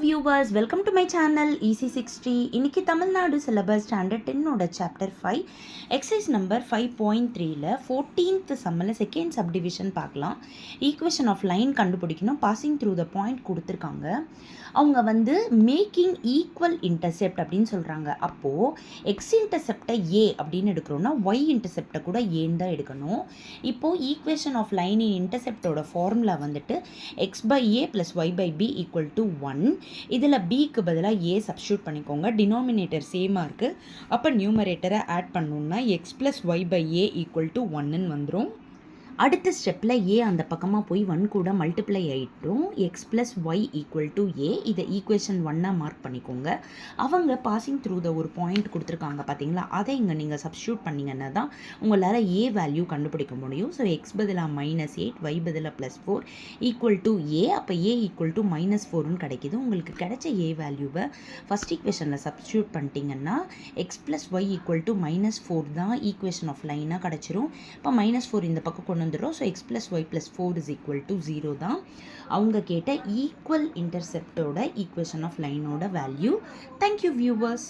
Viewers, welcome to my channel EC60. இன்னைக்கு Tamil Nadu syllabus standard 10ஓட chapter 5 exercise number 5.3ல 14th சம்மில் செகண்ட் சப்டிவிஷன் பார்க்கலாம். ஈக்குவேஷன் ஆஃப் லைன் கண்டுபிடிக்கணும். பாசிங் த்ரூ த பாயிண்ட் கொடுத்துருக்காங்க. அவங்க மேக்கிங் ஈக்குவல் இன்டர்செப்ட் அப்படின்னு சொல்கிறாங்க. அப்போது எக்ஸ் இன்டர்செப்டை ஏ அப்படின்னு எடுக்கிறோன்னா ஒய் இன்டர்செப்டை கூட ஏன்னு தான் எடுக்கணும். இப்போது ஈக்குவேஷன் ஆஃப் லைன் இன் இன்டர்செப்டோட ஃபார்முலா x/a + y/b = 1. இதில் பிக்கு பதிலாக ஏ சப்ஸ்டியூட் பண்ணிக்கோங்க. டினாமினேட்டர் சேமாக இருக்குது. அப்போ நியூமரேட்டரை ஆட் பண்ணணுன்னா x + y/a = 1ன்னு வந்துடும். அடுத்த ஸ்டெப்பில் ஏ அந்த பக்கமாக போய் 1 கூட மல்டிப்ளை ஆகிட்டும். x + y = a. இதை ஈக்குவேஷன் 1 மார்க் பண்ணிக்கோங்க. அவங்க பாசிங் த்ரூ த ஒரு பாயிண்ட் கொடுத்துருக்காங்க பார்த்தீங்களா, அதை இங்கே நீங்கள் சப்ஸ்டியூட் பண்ணிங்கன்னா தான் உங்களால் ஏ வேல்யூ கண்டுபிடிக்க முடியும். ஸோ x பதிலாக -8, y பதிலாக +4 = a. அப்போ a = -4ன்னு கிடைக்கிது. உங்களுக்கு கிடைச்ச ஏ வேல்யூவை ஃபஸ்ட் ஈக்குவேஷனில் சப்ஸ்டியூட் பண்ணிட்டீங்கன்னா x + y = -4 தான் ஈக்குவேஷன் ஆஃப் லைனாக கிடச்சிரும். இப்போ -4 இந்த பக்கம் கொண்டு வந்துடும். ஸோ x + y + 4 = 0 தான் அவங்க கேட்ட ஈக்குவல் இன்டர்செப்டோட ஈக்குவேஷன் ஆஃப் லைனோட வேல்யூ. Thank you viewers.